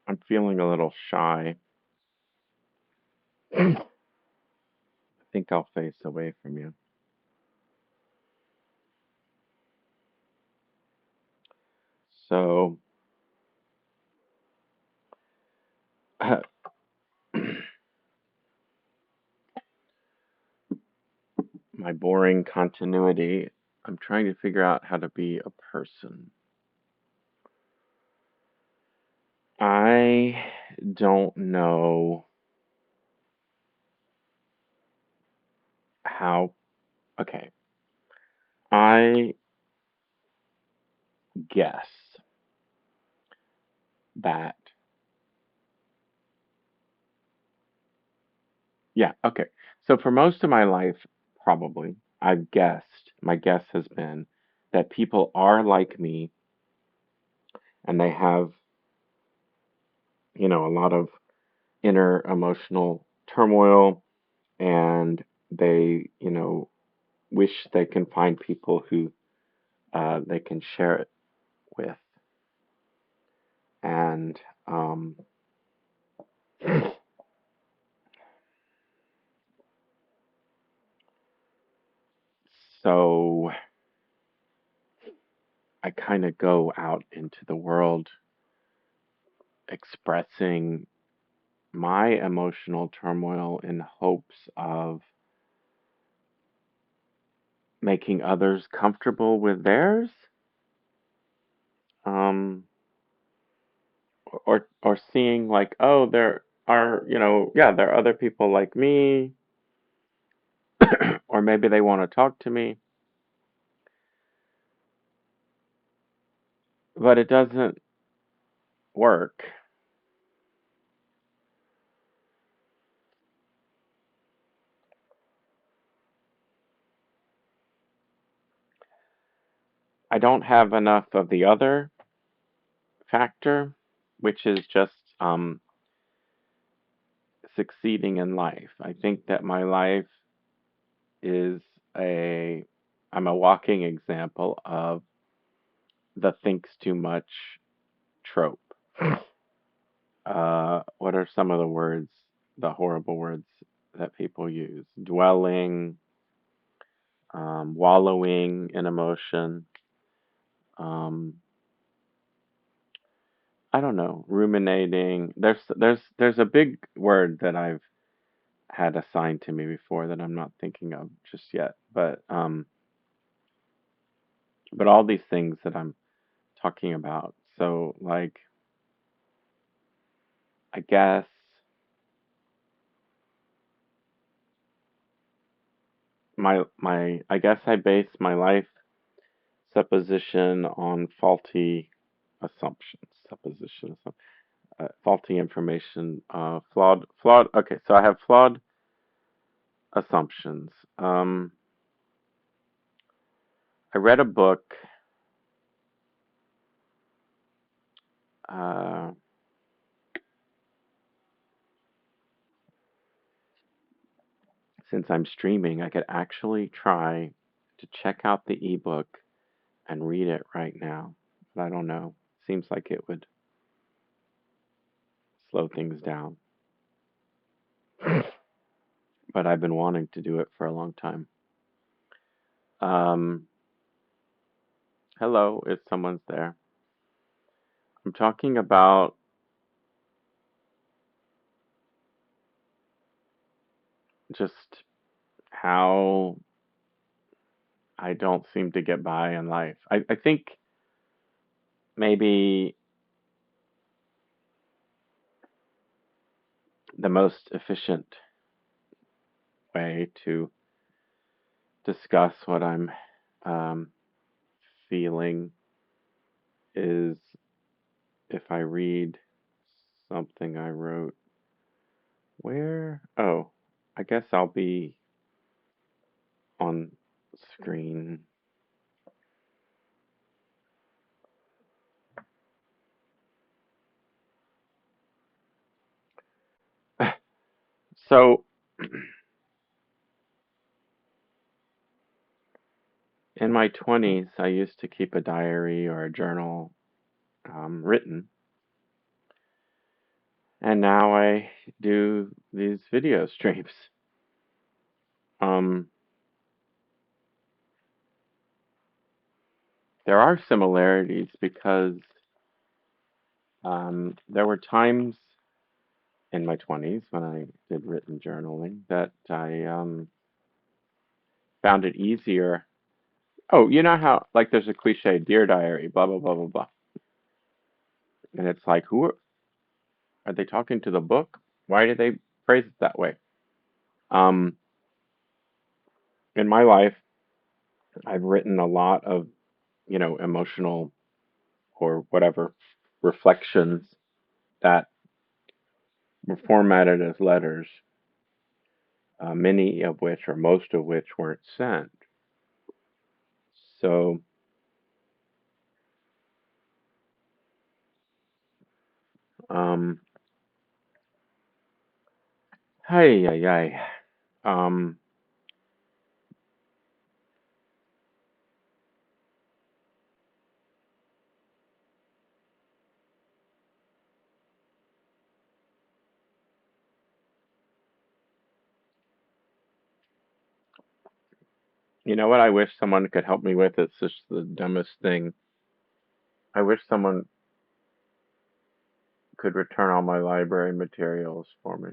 I'm feeling a little shy. I think I'll face away from you. So, my boring continuity. I'm trying to figure out how to be a person. I don't know how. Okay, I guess that. Yeah, okay. So for most of my life, probably, I've guessed, my guess has been that people are like me and they have, a lot of inner emotional turmoil and they, wish they can find people who they can share it with. And so I kind of go out into the world expressing my emotional turmoil in hopes of making others comfortable with theirs, um, or seeing like, oh, there are, yeah, there are other people like me, or maybe they want to talk to me, but it doesn't work. I don't have enough of the other factor, which is just succeeding in life. I think that my life is a, I'm a walking example of the thinks too much trope. What are some of the words, the horrible words that people use? Dwelling, wallowing in emotion. Um, I don't know, ruminating. There's a big word that I've had assigned to me before that I'm not thinking of just yet. But all these things that I'm talking about. So like I guess my I guess I base my life supposition on faulty assumptions. Faulty information. Flawed. Okay, so I have flawed assumptions. I read a book. Uh, since I'm streaming, I could actually try to check out the ebook and read it right now. But I don't know. Seems like it would slow things down. But I've been wanting to do it for a long time. Um, hello, if someone's there. I'm talking about just how I don't seem to get by in life. I think maybe the most efficient way to discuss what I'm um, feeling is if I read something I wrote. Where? Oh, I guess I'll be on screen. So, in my 20s, I used to keep a diary or a journal written, And now I do these video streams. Um, there are similarities because there were times in my 20s when I did written journaling that I found it easier. Oh, you know how, like, there's a cliche, Dear Diary, blah, blah, blah, blah, blah. And it's like, are they talking to the book? Why do they phrase it that way? Um, in my life, I've written a lot of, emotional or whatever reflections that were formatted as letters, many of which or most of which weren't sent. So, um, hey, hey, hey. Um, you know what I wish someone could help me with? It's just the dumbest thing. I wish someone could return all my library materials for me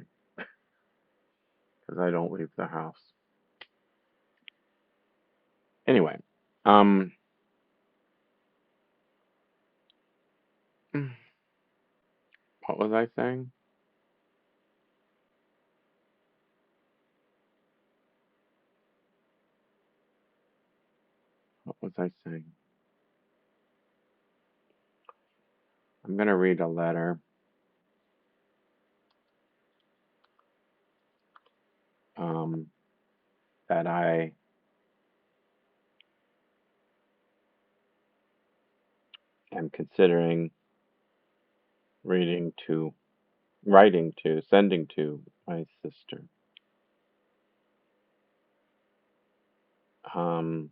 because I don't leave the house. Anyway, um, what was I saying? What was I saying? I'm gonna read a letter um, that I am considering reading to, writing to, sending to my sister. Um,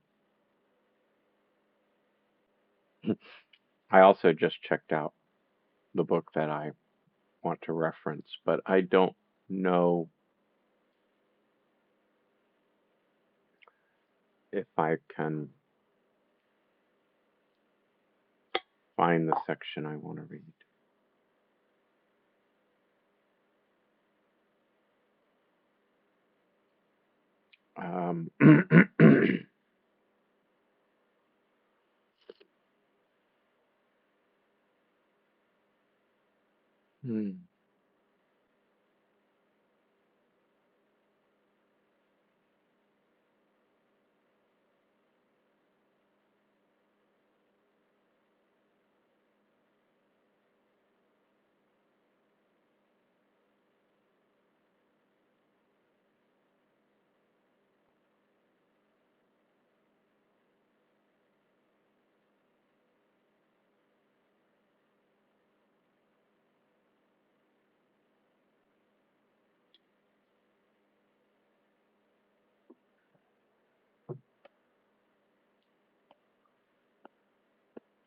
I also just checked out the book that I want to reference, but I don't know if I can find the section I want to read. Um, hmm,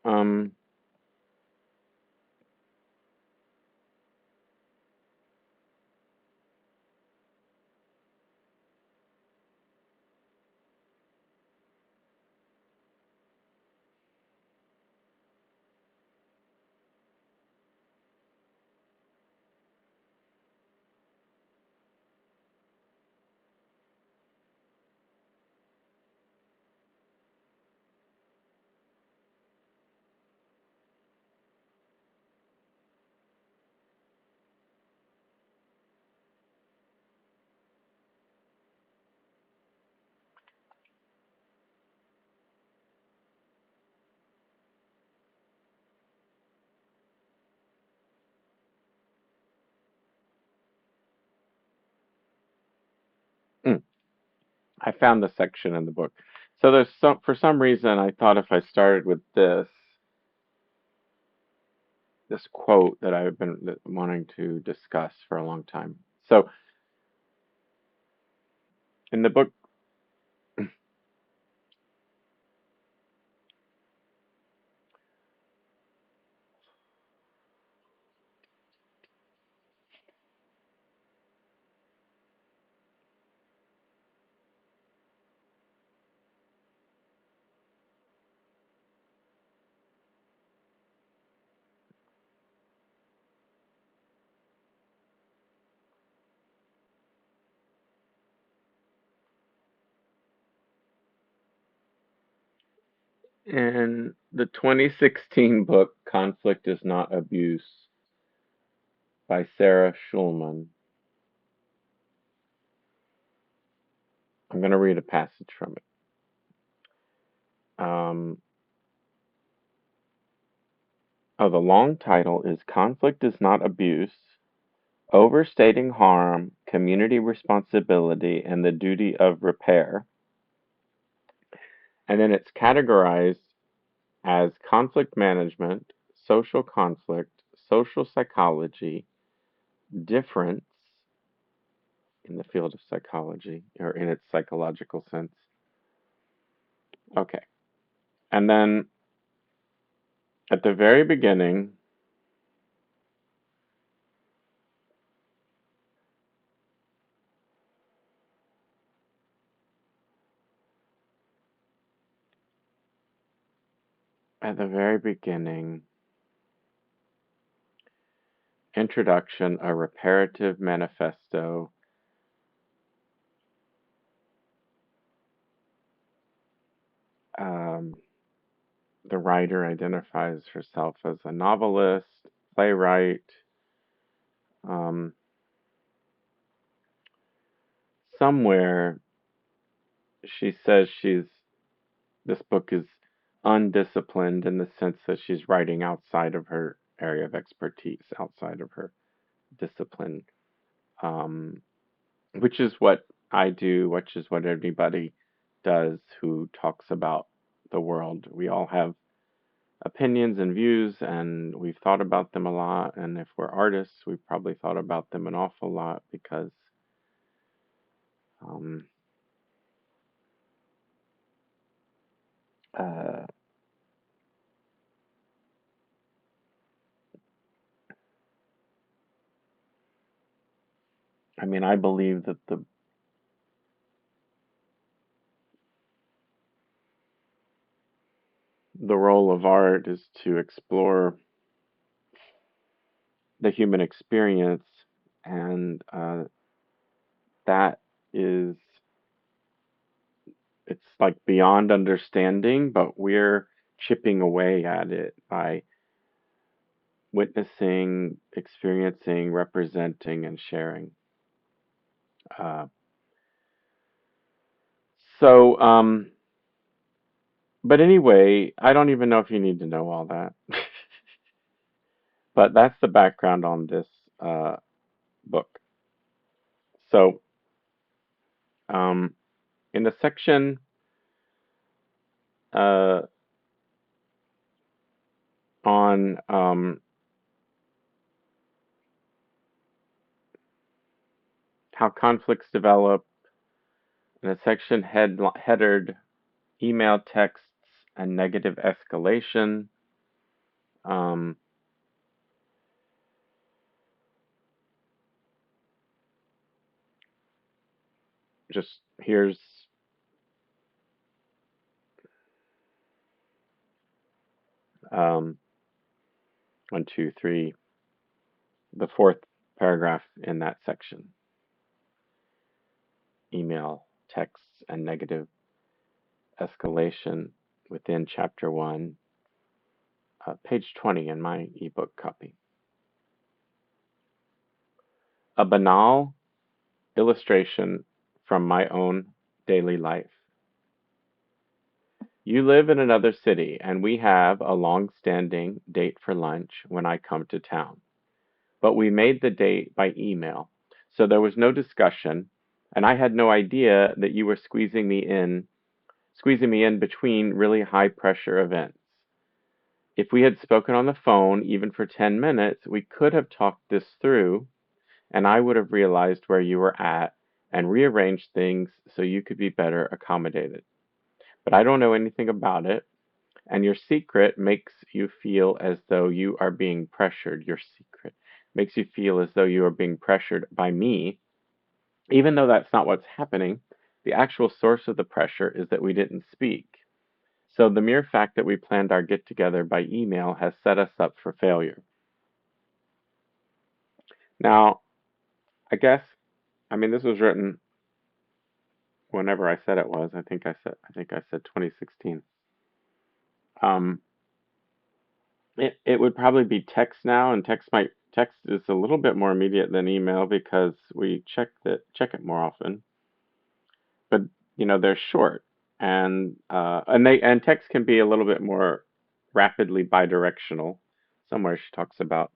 um, mm, I found the section in the book. So for some reason, I thought if I started with this quote that I've been wanting to discuss for a long time. So in the book, In the 2016 book Conflict is Not Abuse by Sarah Schulman, I'm going to read a passage from it. The long title is Conflict is Not Abuse, Overstating Harm, Community Responsibility, and the Duty of Repair. And then it's categorized as conflict management, social conflict, social psychology, difference in the field of psychology, or in its psychological sense. Okay. And then at the very beginning, introduction, a reparative manifesto. Um, the writer identifies herself as a novelist, playwright. Um, somewhere she says this book is undisciplined in the sense that she's writing outside of her area of expertise, outside of her discipline, um, which is what I do, which is what everybody does who talks about the world. We all have opinions and views, and we've thought about them a lot. And if we're artists, we've probably thought about them an awful lot because um, uh, I mean, I believe that the role of art is to explore the human experience, and that is, it's like beyond understanding, but we're chipping away at it by witnessing, experiencing, representing, and sharing. Uh, so, but anyway, I don't even know if you need to know all that. But that's the background on this uh, book. So, um, in the section uh, on how conflicts develop, in a section headed email texts and negative escalation, um, just here's um, one, two, three, the fourth paragraph in that section. Email, texts, and negative escalation within chapter 1, page 20 in my ebook copy. A banal illustration from my own daily life. You live in another city, and we have a long-standing date for lunch when I come to town. But we made the date by email, so there was no discussion, and I had no idea that you were squeezing me in between really high-pressure events. If we had spoken on the phone, even for 10 minutes, we could have talked this through, and I would have realized where you were at and rearranged things so you could be better accommodated. But I don't know anything about it, and your secret makes you feel as though you are being pressured. Your secret makes you feel as though you are being pressured by me, even though that's not what's happening. The actual source of the pressure is that we didn't speak. So the mere fact that we planned our get together by email has set us up for failure. Now, I guess, I mean, this was written whenever I said it was. I think I said 2016. Um, it would probably be text now, and text is a little bit more immediate than email because we check it more often. But they're short, and text can be a little bit more rapidly bidirectional. Somewhere she talks about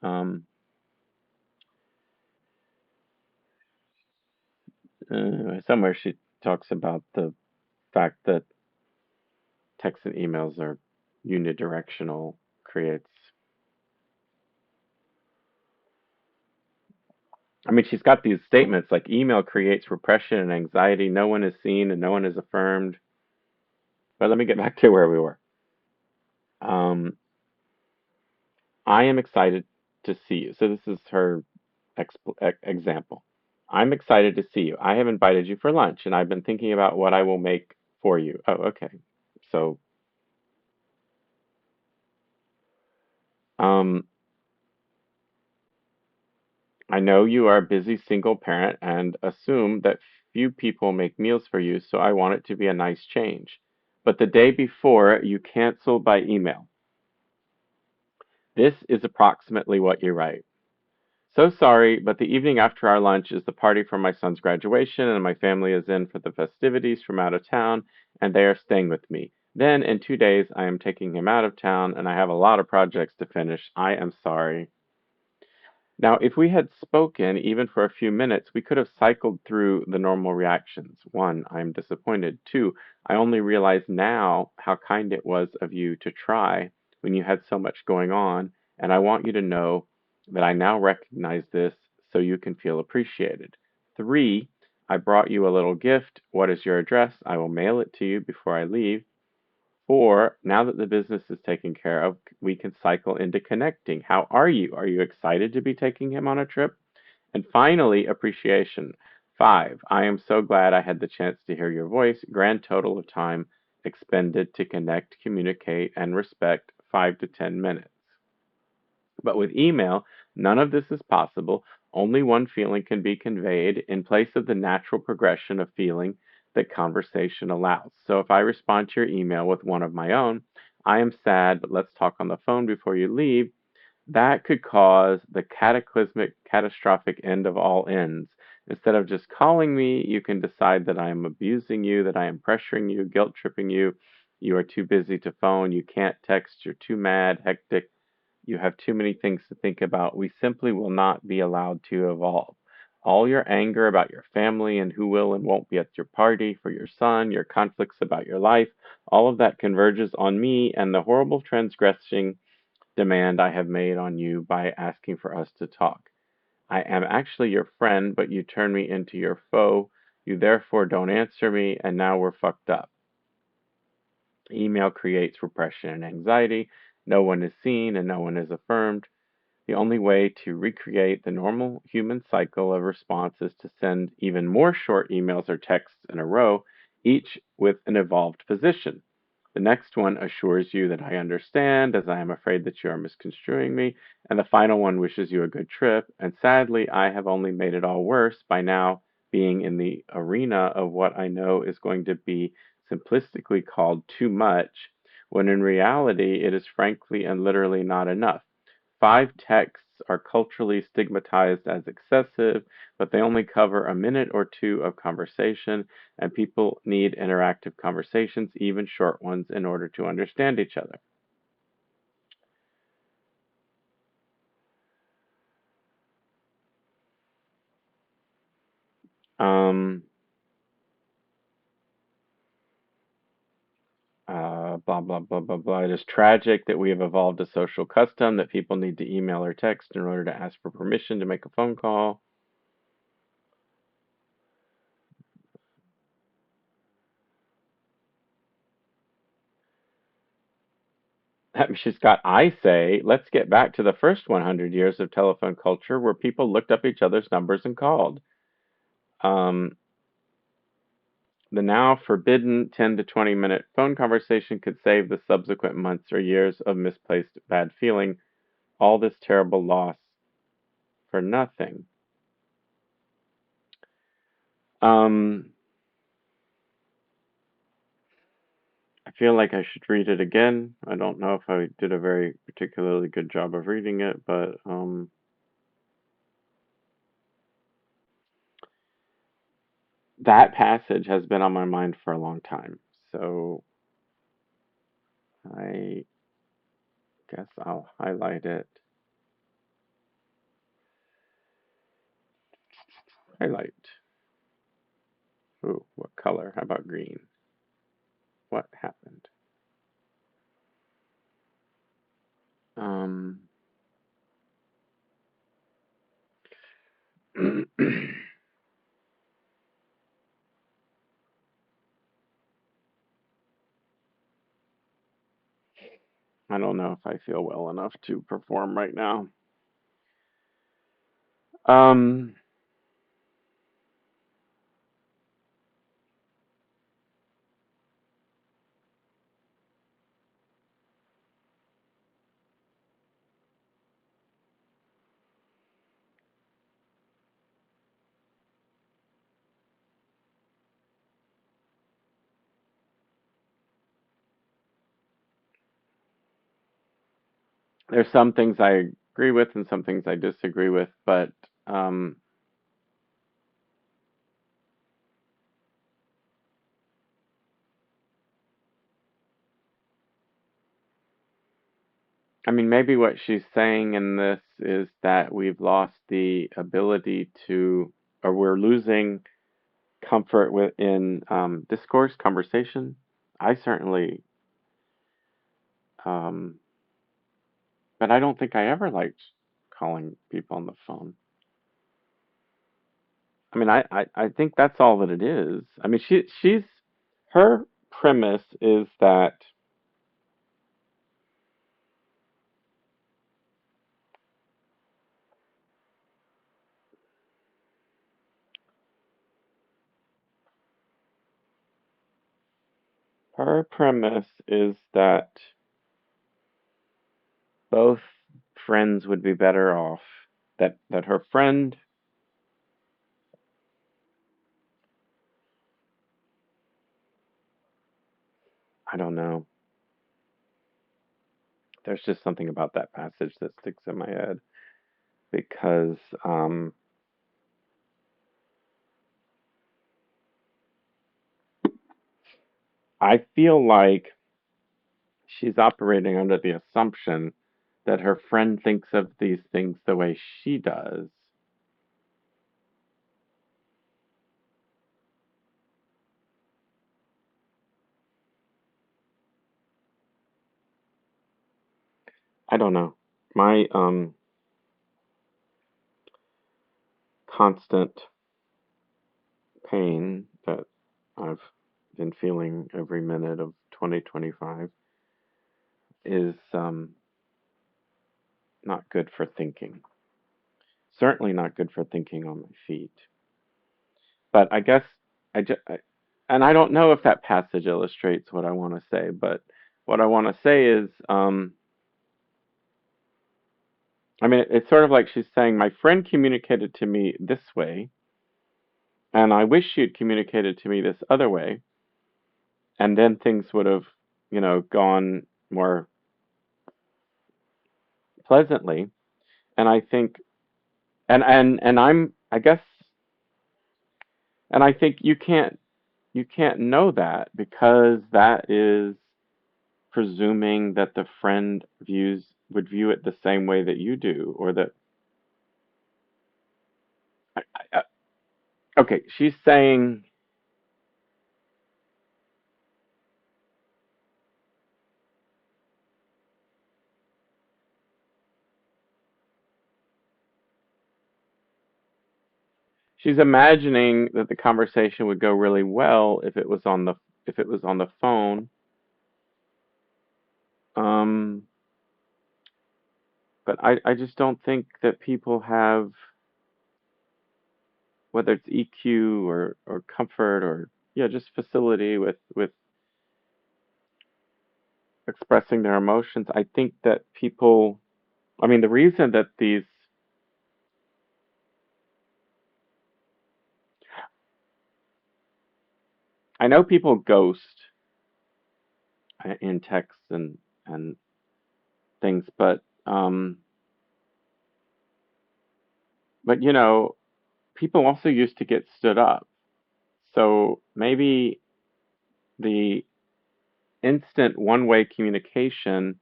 um, somewhere she talks about the fact that text and emails are unidirectional, creates. I mean, she's got these statements like email creates repression and anxiety. No one is seen and no one is affirmed. But let me get back to where we were. Um, I am excited to see you. So this is her example. I'm excited to see you. I have invited you for lunch, and I've been thinking about what I will make for you. Oh, okay. So, um, I know you are a busy single parent and assume that few people make meals for you, so I want it to be a nice change. But the day before, you cancel by email. This is approximately what you write. So sorry, but the evening after our lunch is the party for my son's graduation, and my family is in for the festivities from out of town, and they are staying with me. Then, in 2 days, I am taking him out of town, and I have a lot of projects to finish. I am sorry. Now, if we had spoken even for a few minutes, we could have cycled through the normal reactions. One, I'm disappointed. Two, I only realize now how kind it was of you to try when you had so much going on, and I want you to know that I now recognize this so you can feel appreciated. Three, I brought you a little gift. What is your address? I will mail it to you before I leave. Four, now that the business is taken care of, we can cycle into connecting. How are you? Are you excited to be taking him on a trip? And finally, appreciation. Five, I am so glad I had the chance to hear your voice. Grand total of time expended to connect, communicate, and respect 5 to 10 minutes. But with email, none of this is possible. Only one feeling can be conveyed in place of the natural progression of feeling that conversation allows. So if I respond to your email with one of my own, I am sad, but let's talk on the phone before you leave, that could cause the cataclysmic, catastrophic end of all ends. Instead of just calling me, you can decide that I am abusing you, that I am pressuring you, guilt tripping you. You are too busy to phone, you can't text, you're too mad, hectic, you have too many things to think about. We simply will not be allowed to evolve. All your anger about your family and who will and won't be at your party, for your son, your conflicts about your life, all of that converges on me and the horrible transgressing demand I have made on you by asking for us to talk. I am actually your friend, but you turn me into your foe. You therefore don't answer me, and now we're fucked up. Email creates repression and anxiety. No one is seen and no one is affirmed. The only way to recreate the normal human cycle of response is to send even more short emails or texts in a row, each with an evolved position. The next one assures you that I understand, as I am afraid that you are misconstruing me, and the final one wishes you a good trip. And sadly, I have only made it all worse by now being in the arena of what I know is going to be simplistically called too much, when in reality it is frankly and literally not enough. 5 texts are culturally stigmatized as excessive, but they only cover a minute or two of conversation, and people need interactive conversations, even short ones, in order to understand each other. Um, blah, blah, blah, blah, blah. It is tragic that we have evolved a social custom that people need to email or text in order to ask for permission to make a phone call. She's got, I say, let's get back to the first 100 years of telephone culture where people looked up each other's numbers and called. Um, the now forbidden 10 to 20-minute phone conversation could save the subsequent months or years of misplaced bad feeling, all this terrible loss for nothing. Um, I feel like I should read it again. I don't know if I did a very particularly good job of reading it, but that passage has been on my mind for a long time. So I guess I'll highlight it. Highlight. Ooh, what color? How about green? What happened? Um, I don't know if I feel well enough to perform right now. Um, there's some things I agree with and some things I disagree with, but um, I mean, maybe what she's saying in this is that we've lost the ability to, or we're losing comfort within discourse, conversation. I certainly, um, but I don't think I ever liked calling people on the phone. I mean, I think that's all that it is. I mean, her premise is that her premise is that both friends would be better off. That her friend, I don't know. There's just something about that passage that sticks in my head because I feel like she's operating under the assumption that her friend thinks of these things the way she does. I don't know. My constant pain that I've been feeling every minute of 2025 is not good for thinking. Certainly not good for thinking on my feet. But I guess I just, and I don't know if that passage illustrates what I want to say, but what I want to say is, I mean, it's sort of like she's saying, my friend communicated to me this way, and I wish she had communicated to me this other way, and then things would have, gone more pleasantly. And I think, and I guess, and I think you can't know that because that is presuming that the friend would view it the same way that you do, or that I, okay, she's imagining that the conversation would go really well if it was on the phone. Um, but I just don't think that people have, whether it's EQ or comfort or yeah, just facility with expressing their emotions. I think that people, I mean, the reason that these, I know people ghost, in texts and things. But people also used to get stood up. So maybe the instant one-way communication,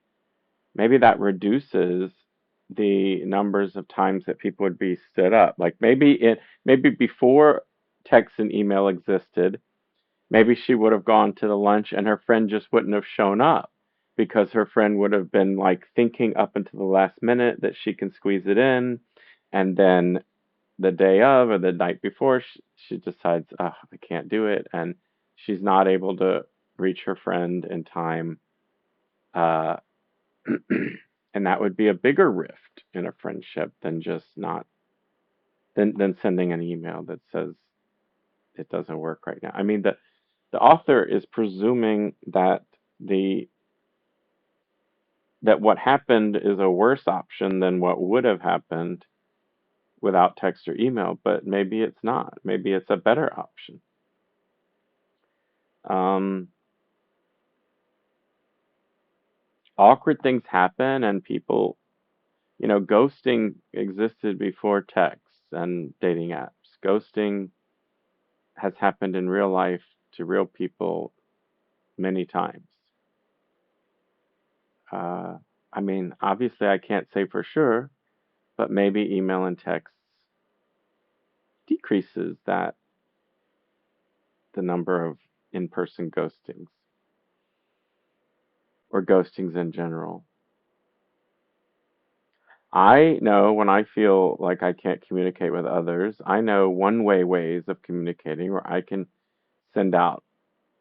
maybe that reduces the numbers of times that people would be stood up. Like maybe before text and email existed, maybe she would have gone to the lunch and her friend just wouldn't have shown up because her friend would have been like thinking up until the last minute that she can squeeze it in, and then the day of or the night before she decides, oh, I can't do it, and she's not able to reach her friend in time. uh, and that would be a bigger rift in a friendship than just not than sending an email that says it doesn't work right now. I mean, the author is presuming the that what happened is a worse option than what would have happened without text or email, but maybe it's not. Maybe it's a better option. Um, Awkward things happen, and people, ghosting existed before texts and dating apps. Ghosting has happened in real life to real people many times. Uh, I mean, obviously, I can't say for sure, but maybe email and text decreases the number of in-person ghostings or ghostings in general. I know when I feel like I can't communicate with others, I know one-way ways of communicating where I can send out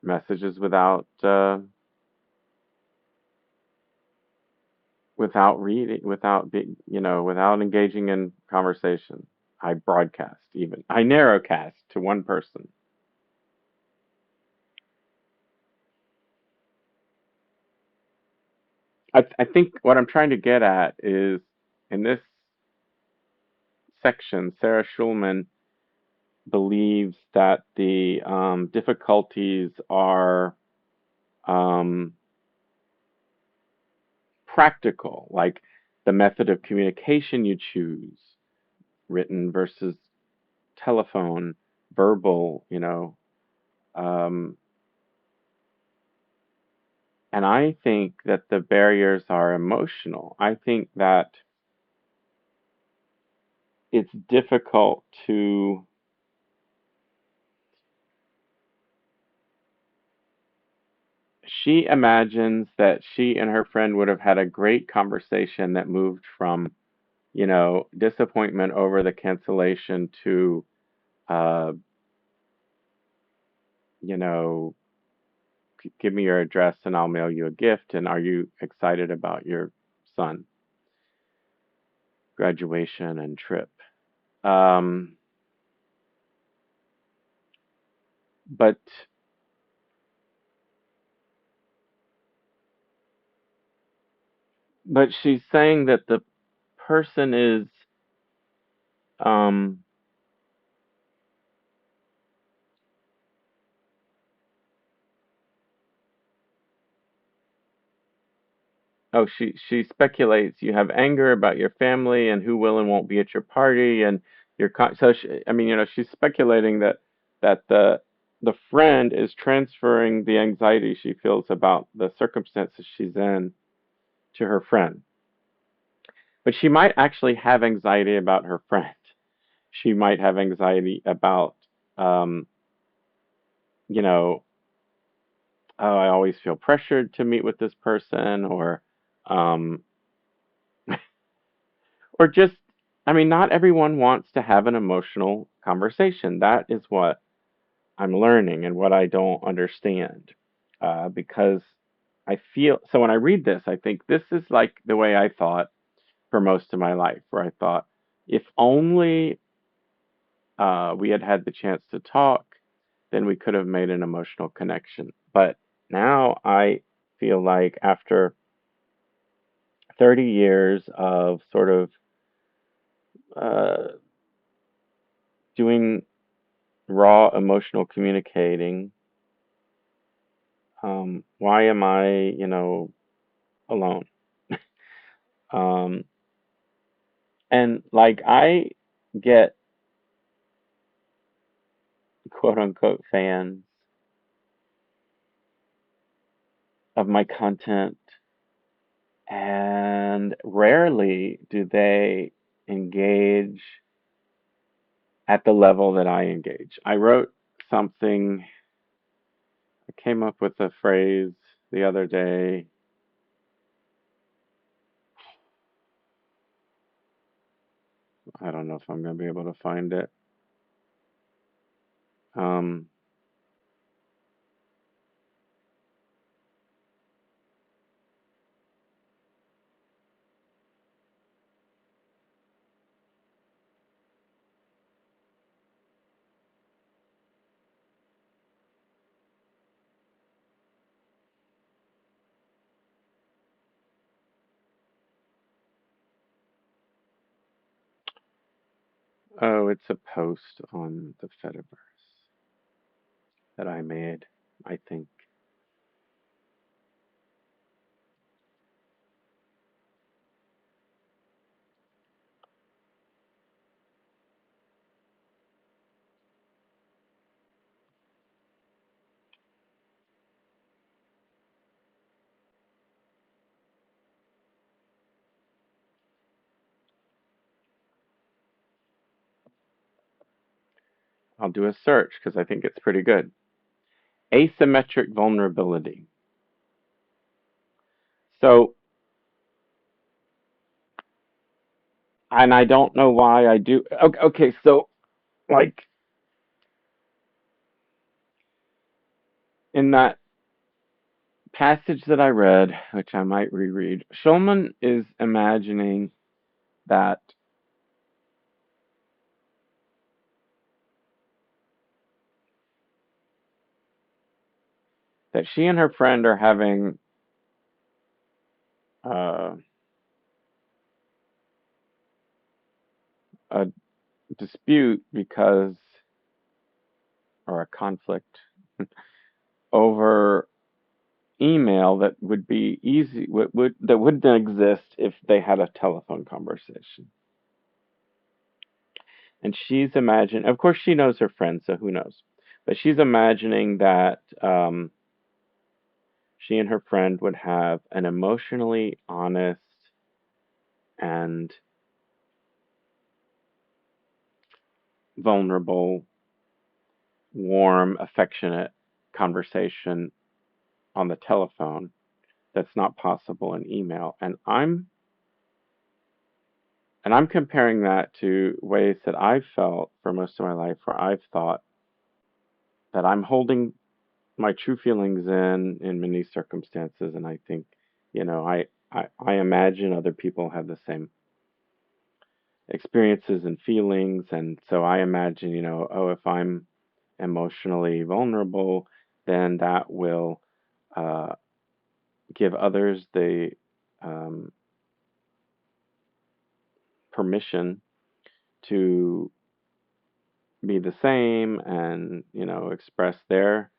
messages without reading, without being, without engaging in conversation. I broadcast even. I narrowcast to one person. I think what I'm trying to get at is in this section, Sarah Schulman believes that the difficulties are um, practical, like the method of communication you choose, written versus telephone, verbal, Um, and I think that the barriers are emotional. I think that it's difficult to she imagines that she and her friend would have had a great conversation that moved from, disappointment over the cancellation to, uh, you know, give me your address and I'll mail you a gift. And are you excited about your son graduation and trip? Um, but she's saying that the person is, um, she speculates you have anger about your family and who will and won't be at your party, and I mean, she's speculating that the friend is transferring the anxiety she feels about the circumstances she's in to her friend. But she might actually have anxiety about her friend. She might have anxiety about, um, you know, oh, I always feel pressured to meet with this person, um, or just, I mean, not everyone wants to have an emotional conversation. That is what I'm learning and what I don't understand. Because I feel, so when I read this, I think this is like the way I thought for most of my life, where I thought, if only we had had the chance to talk, then we could have made an emotional connection. But now I feel like after 30 years of sort of uh, doing raw emotional communicating, Why am I, alone? Um, and like I get quote unquote fans of my content, and rarely do they engage at the level that I engage. I wrote something, I came up with a phrase the other day. I don't know if I'm going to be able to find it. Um, oh, it's a post on the Fediverse that I made, I think. I'll do a search because I think it's pretty good. Asymmetric vulnerability. So, and I don't know why I do. Okay, okay, so like in that passage that I read, which I might reread, Schulman is imagining that she and her friend are having uh, a dispute because, or a conflict over email that would be easy, that wouldn't exist if they had a telephone conversation. And she's imagining, of course, she knows her friend, so who knows? But she's imagining that she and her friend would have an emotionally honest and vulnerable, warm, affectionate conversation on the telephone that's not possible in email. And I'm comparing that to ways that I've felt for most of my life where I've thought that I'm holding my true feelings in many circumstances, and I think, I imagine other people have the same experiences and feelings, and so I imagine, oh, if I'm emotionally vulnerable, then that will uh, give others the um, permission to be the same and, express their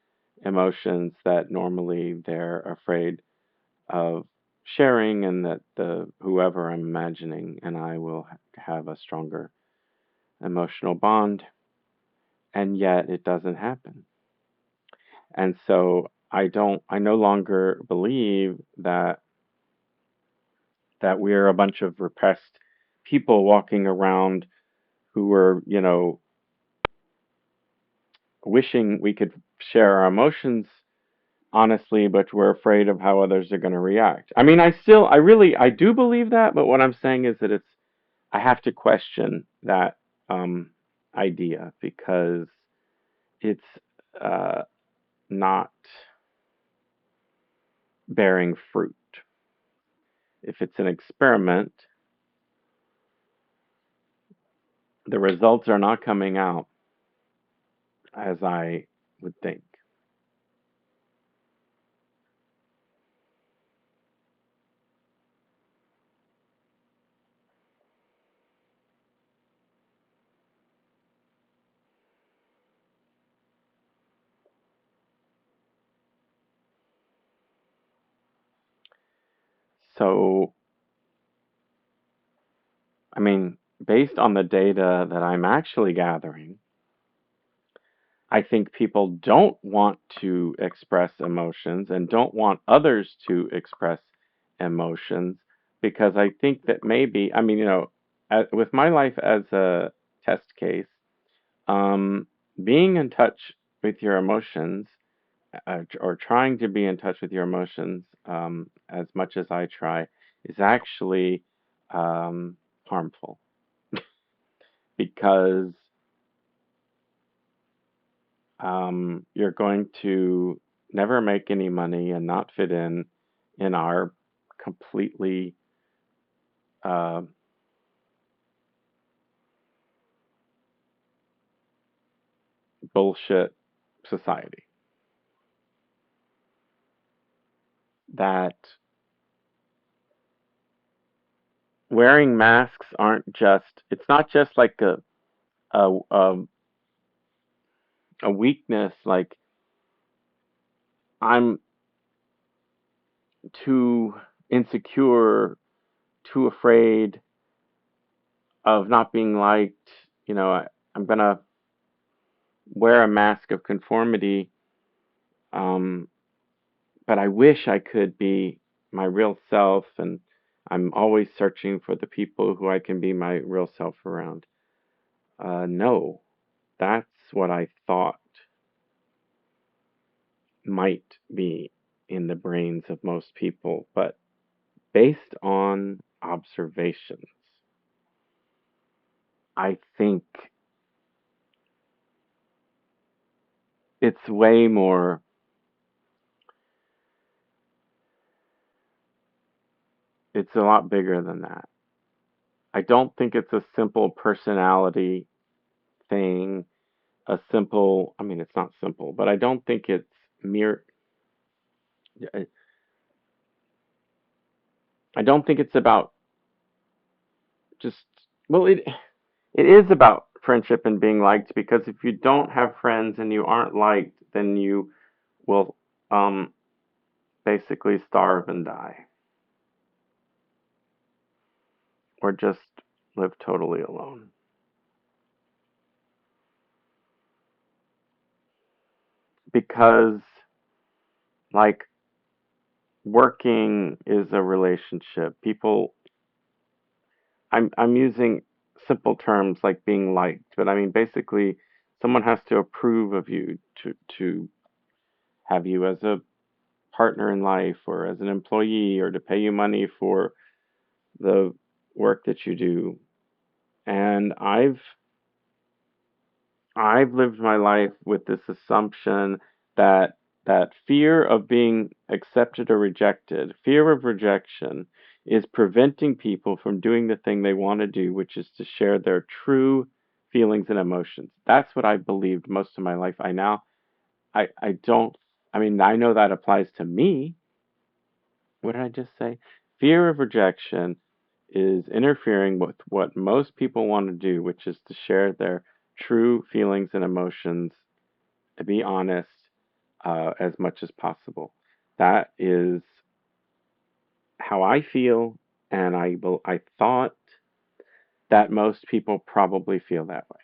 emotions that normally they're afraid of sharing, and that the whoever I'm imagining and I will have a stronger emotional bond, and yet it doesn't happen. And so I no longer believe that we're a bunch of repressed people walking around who were, wishing we could share our emotions honestly, but we're afraid of how others are going to react. I mean, I do believe that, but what I'm saying is that I have to question that um, idea because it's uh, not bearing fruit. If it's an experiment, the results are not coming out as I would think. So, I mean, based on the data that I'm actually gathering, I think people don't want to express emotions and don't want others to express emotions because I think that maybe, I mean, with my life as a test case, um, being in touch with your emotions or trying to be in touch with your emotions as much as I try is actually harmful because you're going to never make any money and not fit in our completely uh, bullshit society. That wearing masks aren't just, it's not just like a, a, a weakness, like I'm too insecure, too afraid of not being liked. I'm going to wear a mask of conformity. Um, but I wish I could be my real self, and I'm always searching for the people who I can be my real self around. No, that's what I thought might be in the brains of most people, but based on observations, I think it's way more, it's a lot bigger than that. I don't think it's a simple personality thing, a simple, I mean, it's not simple, but I don't think it's mere, I I don't think it's about just, well, it is about friendship and being liked because if you don't have friends and you aren't liked, then you will um basically starve and die or just live totally alone. Because like working is a relationship. People, I'm using simple terms like being liked, but I mean basically someone has to approve of you to have you as a partner in life or as an employee or to pay you money for the work that you do. And I've lived my life with this assumption that fear of being accepted or rejected, fear of rejection, is preventing people from doing the thing they want to do, which is to share their true feelings and emotions. That's what I believed most of my life. I don't, I mean, I know that applies to me. What did I just say? Fear of rejection is interfering with what most people want to do, which is to share their true feelings and emotions, to be honest, as much as possible. That is how I feel, and I thought that most people probably feel that way.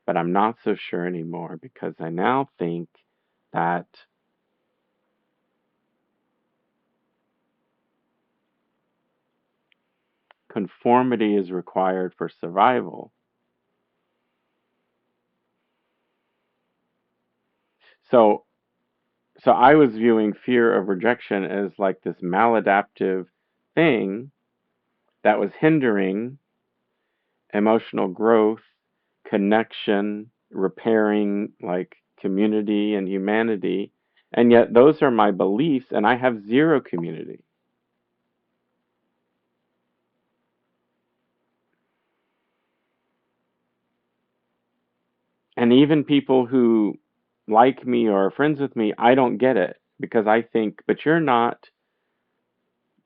But I'm not so sure anymore because I now think that conformity is required for survival. So so I was viewing fear of rejection as like this maladaptive thing that was hindering emotional growth, connection, repairing like community and humanity. And yet those are my beliefs and I have zero community. And even people who like me or are friends with me, I don't get it because I think, but you're not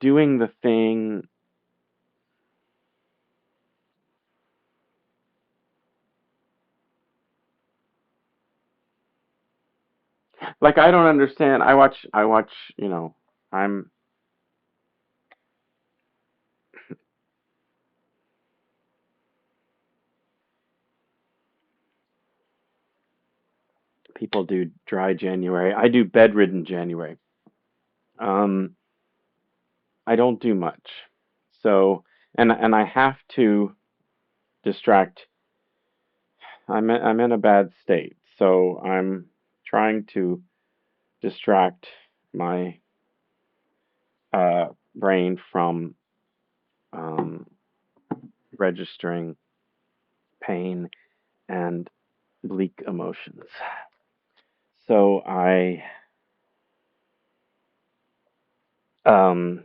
doing the thing. Like I don't understand. I watch, I'm People do dry January. I do bedridden January. Um, I don't do much. So, and I have to distract. I'm in a bad state. So I'm trying to distract my brain from um, registering pain and bleak emotions. So I um,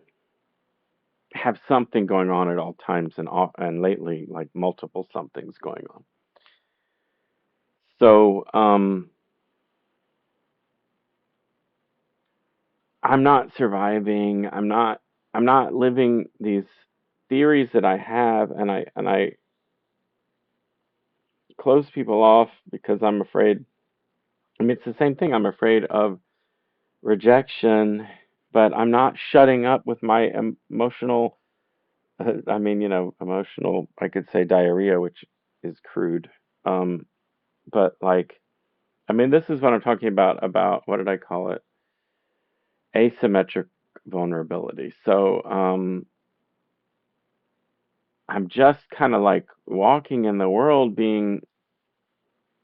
have something going on at all times, and lately, like multiple somethings going on. So I'm not surviving. I'm not living these theories that I have, and I close people off because I'm afraid. I mean, it's the same thing. I'm afraid of rejection, but I'm not shutting up with my emotional. I mean, emotional. I could say diarrhea, which is crude. Um, but like, I mean, this is what I'm talking about. About what did I call it? Asymmetric vulnerability. So, I'm just kind of like walking in the world being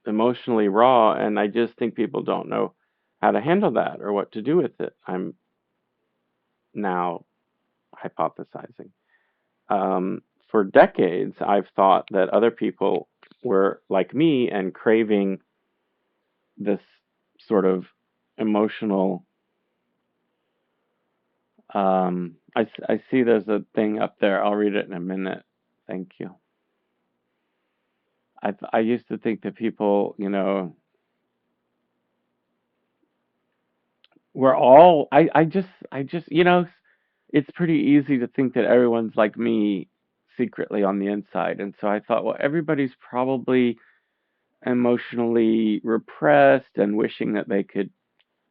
emotionally raw, and I just think people don't know how to handle that or what to do with it. I'm now hypothesizing. For decades, I've thought that other people were like me and craving this sort of emotional. I see there's a thing up there. I'll read it in a minute. Thank you. I used to think that people, we're all. I just, it's pretty easy to think that everyone's like me secretly on the inside, and so I thought, well, everybody's probably emotionally repressed and wishing that they could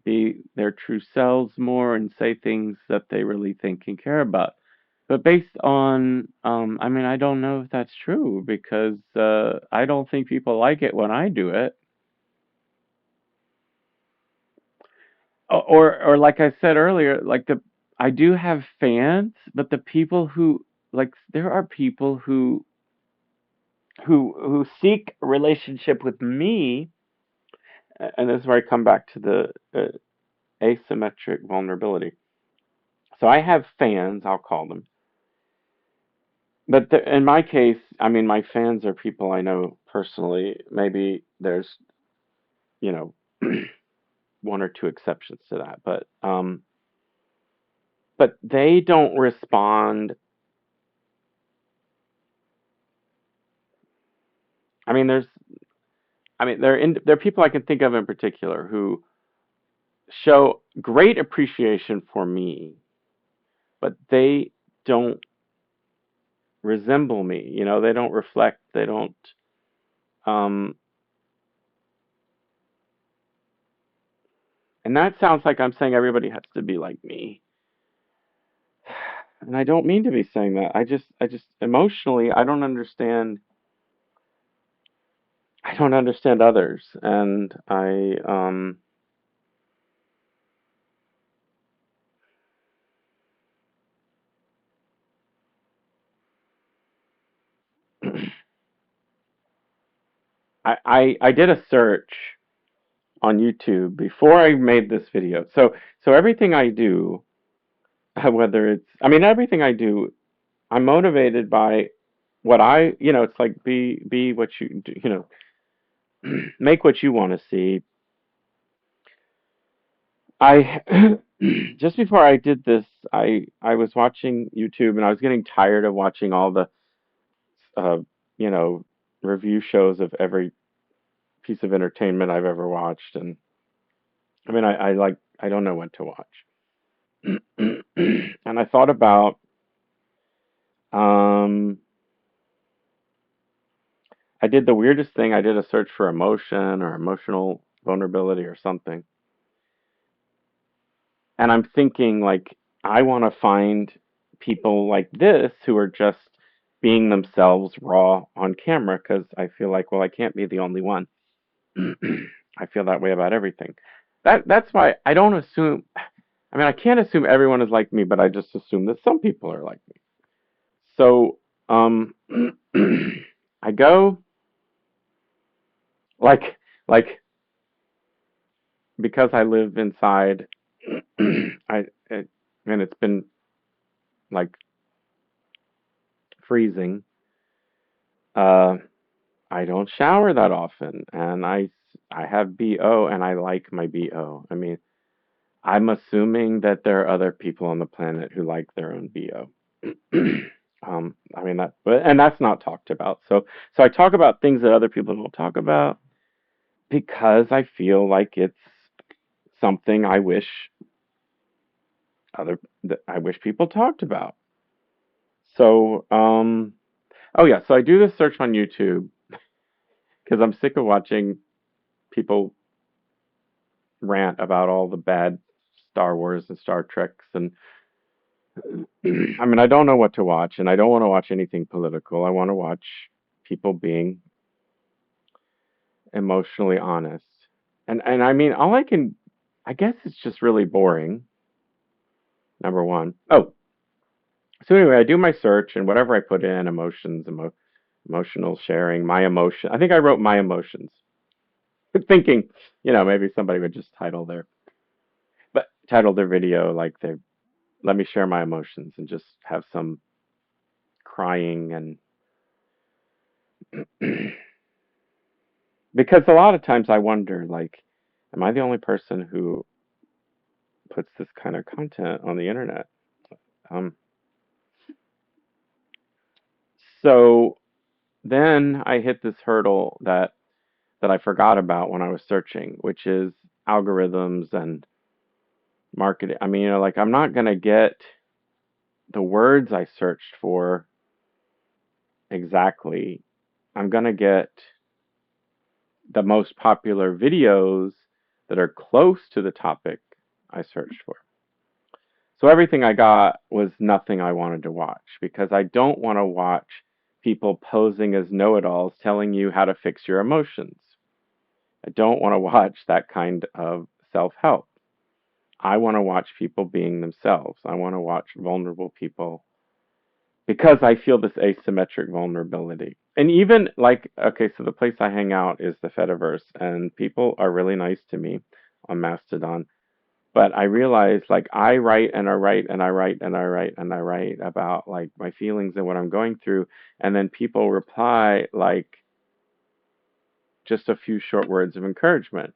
be their true selves more and say things that they really think and care about. But based on, I mean, I don't know if that's true because I don't think people like it when I do it. Or like I said earlier, like I do have fans, but the people who like there are people who seek a relationship with me, and this is where I come back to the asymmetric vulnerability. So I have fans, I'll call them. But in my case, I mean, my fans are people I know personally. Maybe there's, you know, one or two exceptions to that, but they don't respond. I mean, there are people I can think of in particular who show great appreciation for me, but they don't resemble me. They don't reflect. They don't. Um, and that sounds like I'm saying everybody has to be like me. And I don't mean to be saying that. I just emotionally, I don't understand others, and I did a search on YouTube before I made this video. So everything I do, whether it's, I mean, everything I do, I'm motivated by what it's like be what you do, make what you want to see. I just before I did this, I was watching YouTube and I was getting tired of watching all the uh, you know, review shows of every piece of entertainment I've ever watched, and I mean, I don't know what to watch. And I thought about um, I did the weirdest thing. I did a search for emotion or emotional vulnerability or something, and I'm thinking like I want to find people like this who are just being themselves raw on camera because I feel like, well, I can't be the only one. I feel that way about everything. That's why I don't assume. I mean, I can't assume everyone is like me, but I just assume that some people are like me. So, um, I go like like because I live inside. I it, and it's been like freezing. Uh, I don't shower that often, and I have BO, and I like my BO. I mean, I'm assuming that there are other people on the planet who like their own BO. I mean that, but and that's not talked about. So I talk about things that other people don't talk about because I feel like it's something I wish people talked about. So oh yeah, so I do this search on YouTube because I'm sick of watching people rant about all the bad Star Wars and Star Treks and I mean I don't know what to watch and I don't want to watch anything political. I want to watch people being emotionally honest. And I mean all I guess it's just really boring. Number one. Oh, so anyway, I do my search and whatever I put in emotional sharing, my emotion. I think I wrote my emotions. Thinking, maybe somebody would just title their video like they let me share my emotions and just have some crying and because a lot of times I wonder like am I the only person who puts this kind of content on the internet? Um so then I hit this hurdle that I forgot about when I was searching, which is algorithms and marketing. I mean, like I'm not going to get the words I searched for exactly. I'm going to get the most popular videos that are close to the topic I searched for. So everything I got was nothing I wanted to watch because I don't want to watch people posing as know-it-alls telling you how to fix your emotions. I don't want to watch that kind of self-help. I want to watch people being themselves. I want to watch vulnerable people because I feel this asymmetric vulnerability. And even like, okay, so the place I hang out is the Fediverse, and people are really nice to me on Mastodon. But I realize like I write and I write and I write and I write and I write about like my feelings and what I'm going through, and then people reply like just a few short words of encouragement,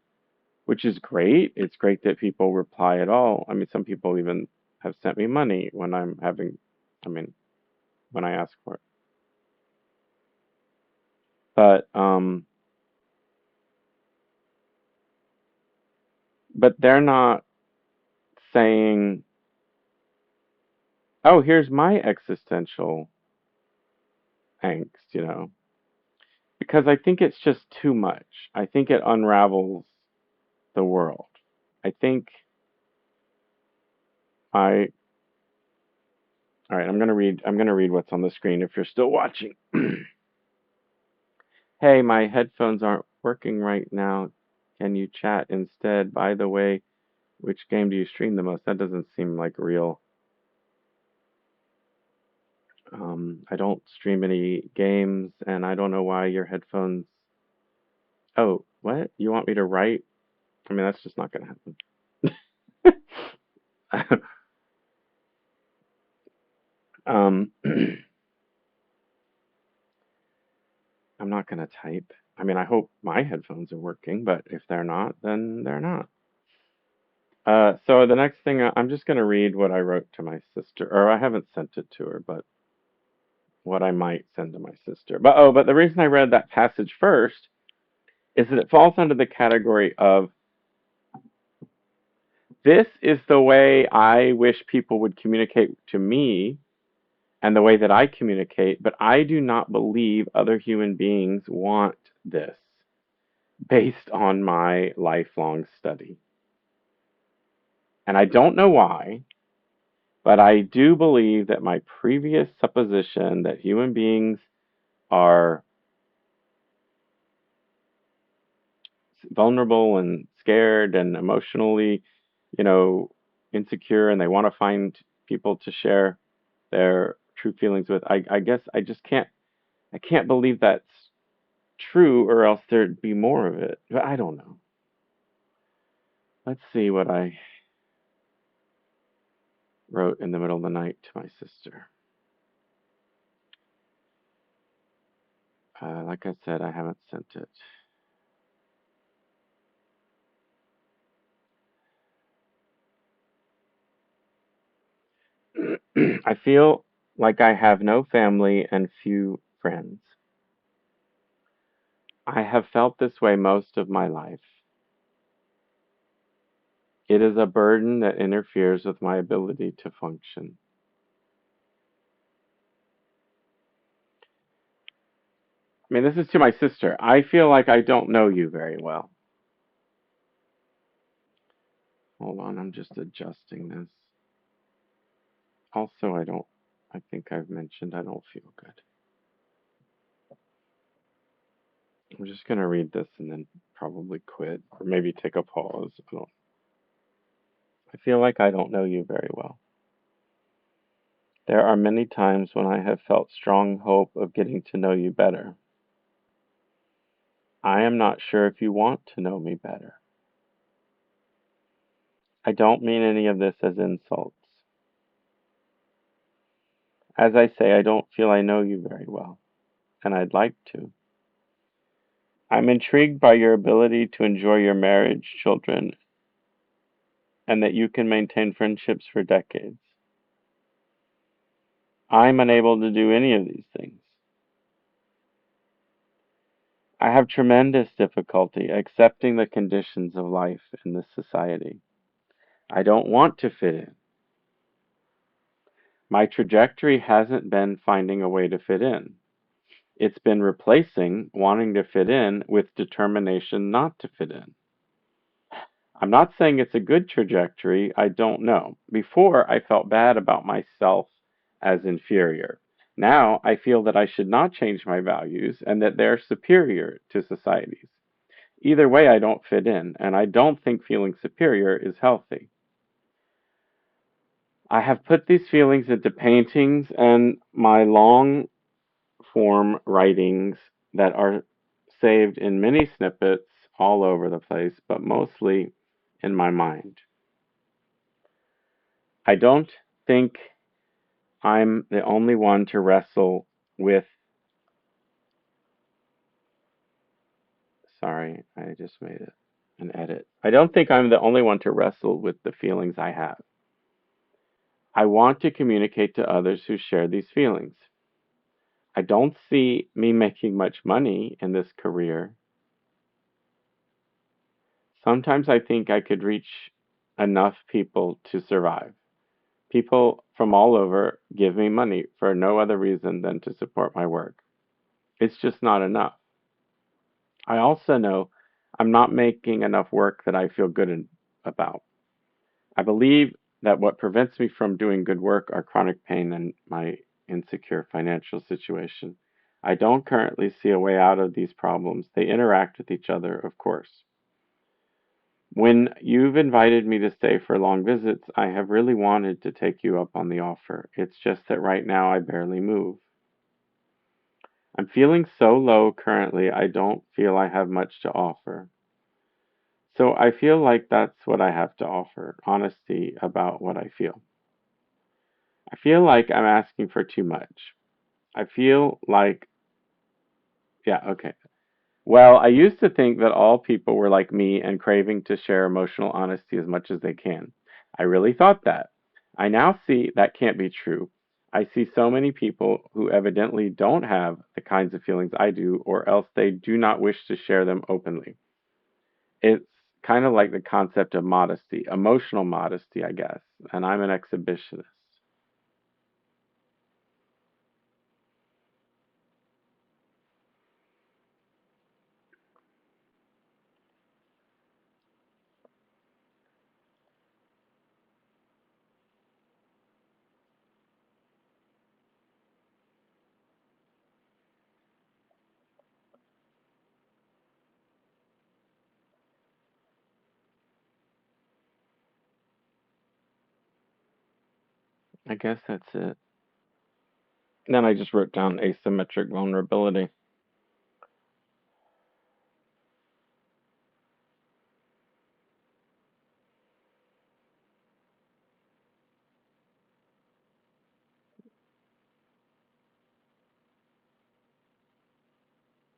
which is great. It's great that people reply at all. I mean, some people even have sent me money when I mean, when I ask for it. But but they're not saying, "Oh, here's my existential angst," because I think it's just too much. I think it unravels the world. I think I all right, I'm going to read what's on the screen if you're still watching. Hey, my headphones aren't working right now. Can you chat instead? By the way, which game do you stream the most? That doesn't seem like real. I don't stream any games, and I don't know why your headphones. Oh, what? You want me to write? I mean, that's just not going to happen. I'm not going to type. I mean, I hope my headphones are working, but if they're not, then they're not. So the next thing, I'm just going to read what I wrote to my sister, or I haven't sent it to her, but what I might send to my sister. But the reason I read that passage first is that it falls under the category of this is the way I wish people would communicate to me and the way that I communicate, but I do not believe other human beings want this based on my lifelong study. And I don't know why, but I do believe that my previous supposition that human beings are vulnerable and scared and emotionally, you know, insecure, and they want to find people to share their true feelings with. I guess I can't believe that's true, or else there'd be more of it. But I don't know. Let's see what I wrote in the middle of the night to my sister. Like I said, I haven't sent it. I feel like I have no family and few friends. I have felt this way most of my life. It is a burden that interferes with my ability to function. I mean, this is to my sister. I feel like I don't know you very well. Hold on, I'm just adjusting this. Also, I think I've mentioned I don't feel good. I'm just going to read this and then probably quit or maybe take a pause. I feel like I don't know you very well. There are many times when I have felt strong hope of getting to know you better. I am not sure if you want to know me better. I don't mean any of this as insults. As I say, I don't feel I know you very well, and I'd like to. I'm intrigued by your ability to enjoy your marriage, children, and that you can maintain friendships for decades. I'm unable to do any of these things. I have tremendous difficulty accepting the conditions of life in this society. I don't want to fit in. My trajectory hasn't been finding a way to fit in. It's been replacing wanting to fit in with determination not to fit in. I'm not saying it's a good trajectory, I don't know. Before, I felt bad about myself as inferior. Now, I feel that I should not change my values and that they're superior to society's. Either way, I don't fit in, and I don't think feeling superior is healthy. I have put these feelings into paintings and my long form writings that are saved in many snippets all over the place, but mostly in my mind. I don't think I'm the only one to wrestle with. Sorry, I just made it an edit. I don't think I'm the only one to wrestle with the feelings I have. I want to communicate to others who share these feelings. I don't see me making much money in this career. Sometimes I think I could reach enough people to survive. People from all over give me money for no other reason than to support my work. It's just not enough. I also know I'm not making enough work that I feel good about. I believe that what prevents me from doing good work are chronic pain and my insecure financial situation. I don't currently see a way out of these problems. They interact with each other, of course. When you've invited me to stay for long visits, I have really wanted to take you up on the offer. It's just that right now I barely move. I'm feeling so low currently, I don't feel I have much to offer. So I feel like that's what I have to offer, honesty about what I feel. I feel like I'm asking for too much. I feel like, yeah, okay. Well, I used to think that all people were like me and craving to share emotional honesty as much as they can. I really thought that. I now see that can't be true. I see so many people who evidently don't have the kinds of feelings I do, or else they do not wish to share them openly. It's kind of like the concept of modesty, emotional modesty, I guess, and I'm an exhibitionist. I guess that's it. Then I just wrote down asymmetric vulnerability.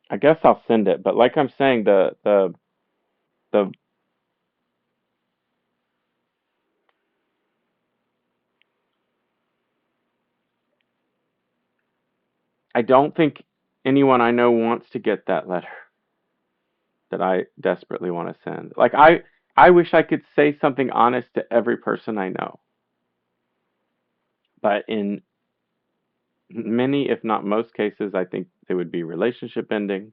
I guess I'll send it, but like I'm saying, the I don't think anyone I know wants to get that letter that I desperately want to send. Like I wish I could say something honest to every person I know, but in many, if not most cases, I think they would be relationship ending.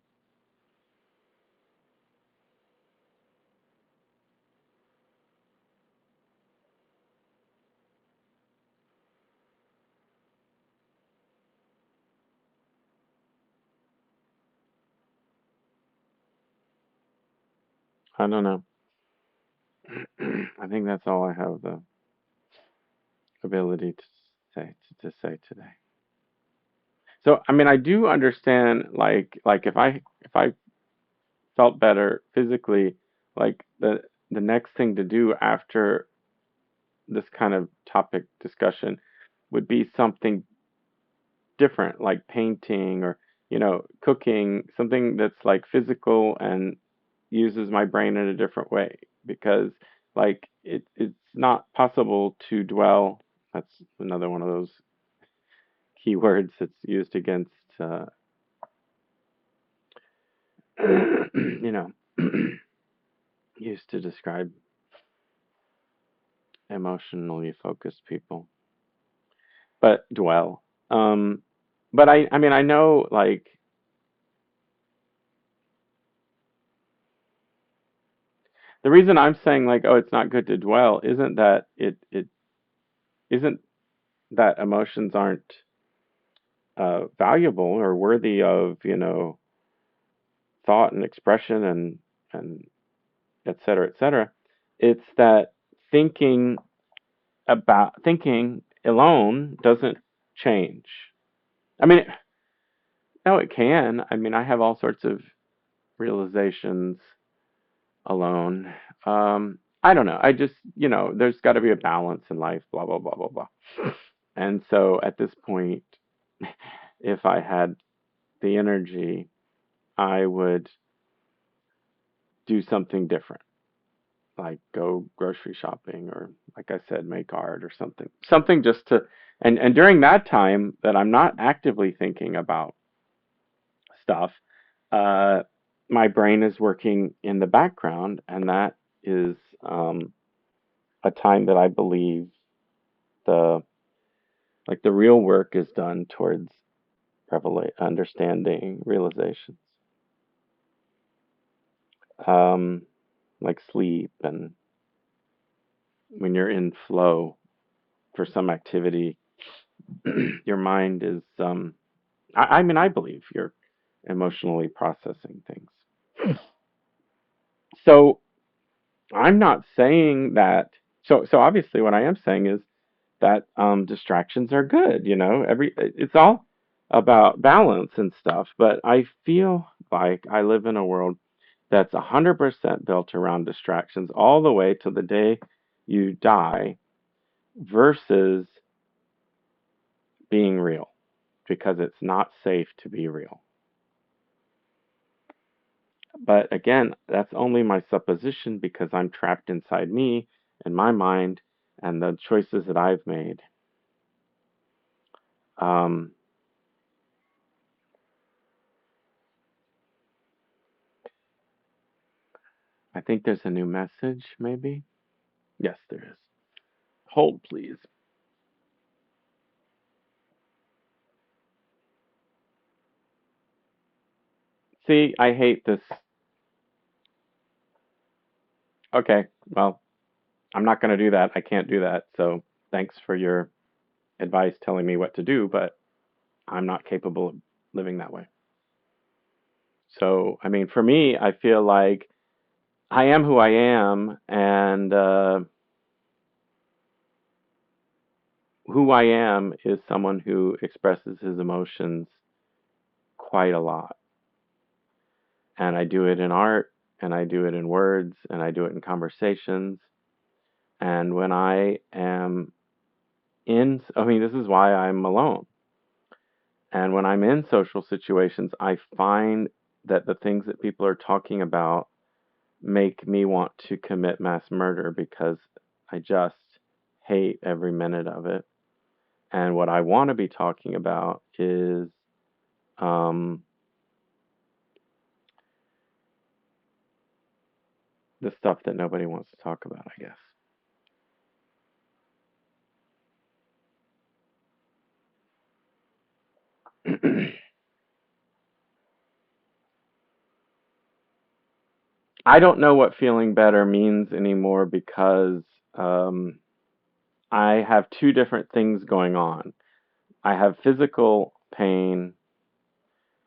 I don't know. I think that's all I have the ability to say today. So I mean, I do understand like if I felt better physically, like the next thing to do after this kind of topic discussion would be something different, like painting or cooking, something that's like physical and uses my brain in a different way because like it's not possible to dwell. That's another one of those keywords that's used against you know used to describe emotionally focused people, but dwell. But I mean I know like the reason I'm saying like oh it's not good to dwell isn't that it isn't that emotions aren't valuable or worthy of thought and expression and et cetera, et cetera. It's that thinking thinking alone doesn't change. I mean, no, it can. I mean, I have all sorts of realizations alone. I don't know. I just, there's got to be a balance in life, blah, blah, blah, blah, blah. And so at this point, if I had the energy, I would do something different, like go grocery shopping or, like I said, make art or something. Something just to, and during that time that I'm not actively thinking about stuff, uh, my brain is working in the background, and that is a time that I believe the the real work is done towards understanding realizations, um, like sleep and when you're in flow for some activity, your mind is I mean I believe you're emotionally processing things. So I'm not saying that so obviously what I am saying is that distractions are good, every it's all about balance and stuff, but I feel like I live in a world that's 100% built around distractions all the way to the day you die versus being real because it's not safe to be real. But again, that's only my supposition because I'm trapped inside me and my mind and the choices that I've made. Um, I think there's a new message, maybe. Yes, there is. Hold, please. See, I hate this. Okay, well, I'm not going to do that. I can't do that. So thanks for your advice telling me what to do, but I'm not capable of living that way. So, I mean, for me, I feel like I am who I am, and who I am is someone who expresses his emotions quite a lot. And I do it in art, and I do it in words, and I do it in conversations. And when I am I mean, this is why I'm alone. And when I'm in social situations, I find that the things that people are talking about make me want to commit mass murder because I just hate every minute of it. And what I want to be talking about is um, the stuff that nobody wants to talk about, I guess. I don't know what feeling better means anymore because um, I have two different things going on. I have physical pain,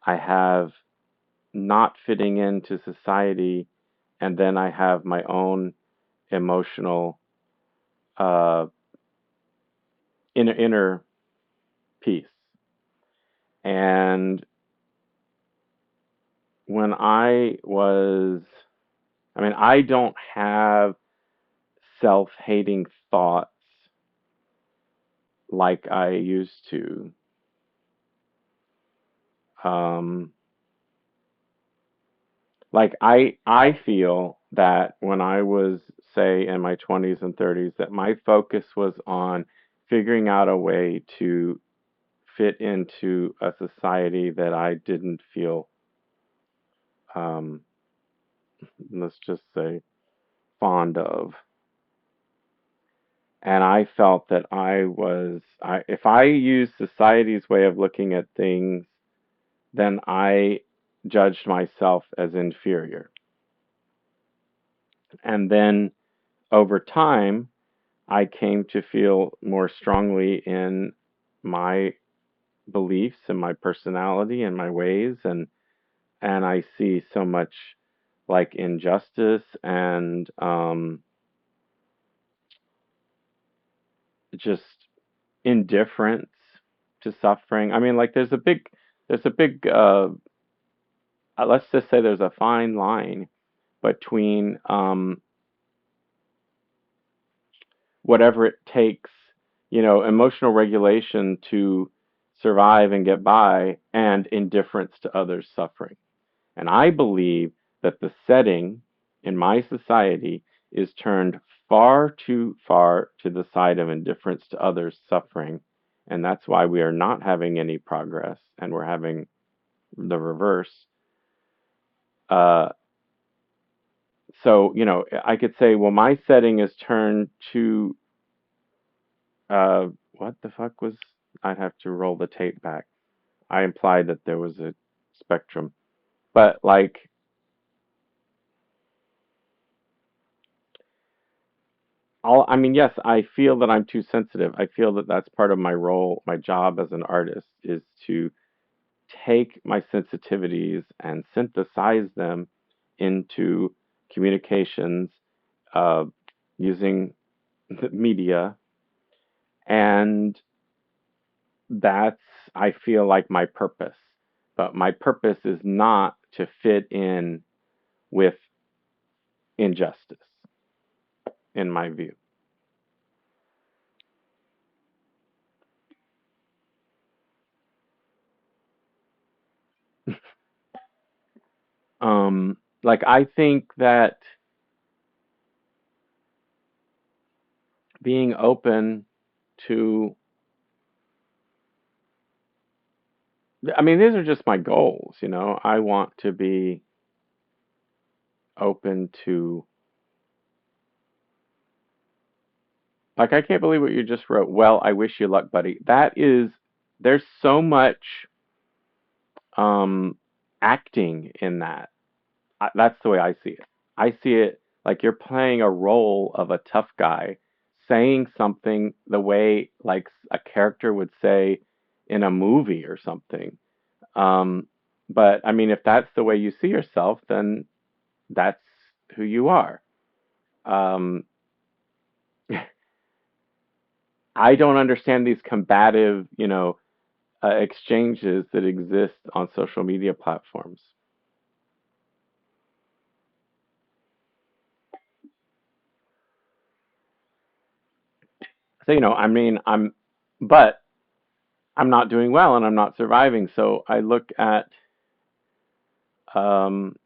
I have not fitting into society, and then I have my own emotional uh, inner peace. And when I mean, I don't have self-hating thoughts like I used to. Um, like I feel that when I was, say, in my 20s and 30s, that my focus was on figuring out a way to fit into a society that I didn't feel, um, let's just say, fond of. And I felt that if I used society's way of looking at things, then I judged myself as inferior. And then over time, I came to feel more strongly in my beliefs and my personality and my ways, and I see so much like injustice and just indifference to suffering. I mean, like there's a big let's just say there's a fine line between whatever it takes, emotional regulation to survive and get by, and indifference to others' suffering. And I believe that the setting in my society is turned far too far to the side of indifference to others' suffering. And that's why we are not having any progress and we're having the reverse. Uh, so, I could say, well, my setting is turned to Uh, what the fuck was? I'd have to roll the tape back. I implied that there was a spectrum, but like, I mean, yes, I feel that I'm too sensitive. I feel that that's part of my role, my job as an artist, is to take my sensitivities and synthesize them into communications, uh, using the media, and that's, I feel like, my purpose. But my purpose is not to fit in with injustice, in my view. Like, I think that being open to, I mean, these are just my goals. I want to be open to, like, I can't believe what you just wrote. Well, I wish you luck, buddy. There's so much um, acting in that. That's the way I see it. I see it like you're playing a role of a tough guy, saying something the way like a character would say in a movie or something. Um, but I mean, if that's the way you see yourself, then that's who you are. Um, I don't understand these combative, exchanges that exist on social media platforms. So, I mean, but I'm not doing well and I'm not surviving. So I look at, um,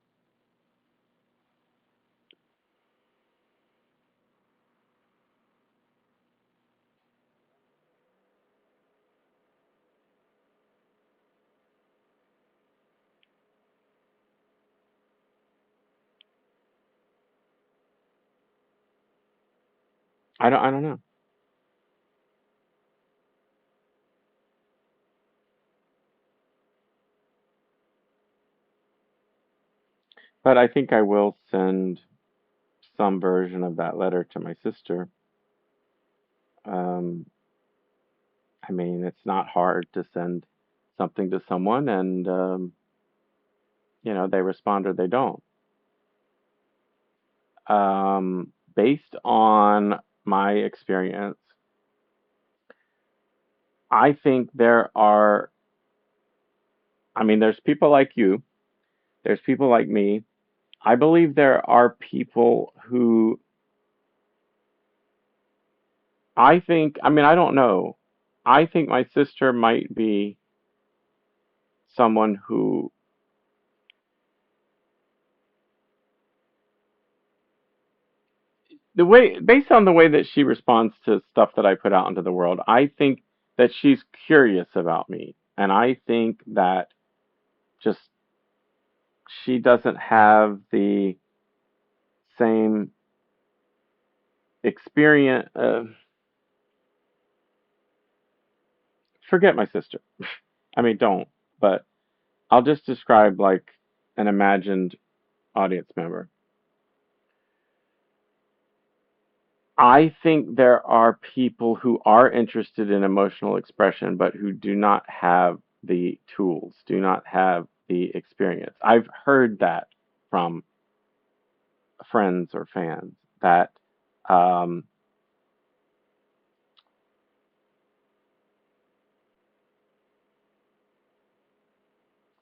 I don't know. But I think I will send some version of that letter to my sister. Um, I mean, it's not hard to send something to someone and, they respond or they don't. Based on my experience, I think I mean, there's people like you, there's people like me. I believe there are people who I mean, I don't know. I think my sister might be someone who, based on the way that she responds to stuff that I put out into the world, I think that she's curious about me. And I think that just she doesn't have the same experience. Forget my sister. I mean, don't. But I'll just describe like an imagined audience member. I think there are people who are interested in emotional expression, but who do not have the tools, do not have the experience. I've heard that from friends or fans that, um,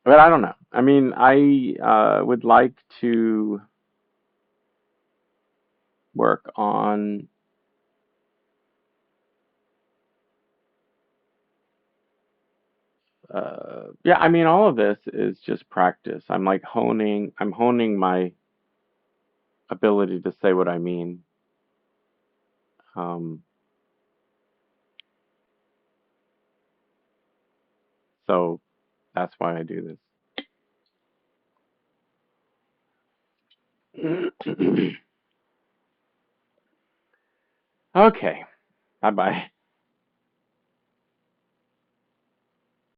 but I don't know. I mean, I would like to work on, yeah, I mean, all of this is just practice. I'm honing my ability to say what I mean. Um, so that's why I do this. Okay. Bye bye.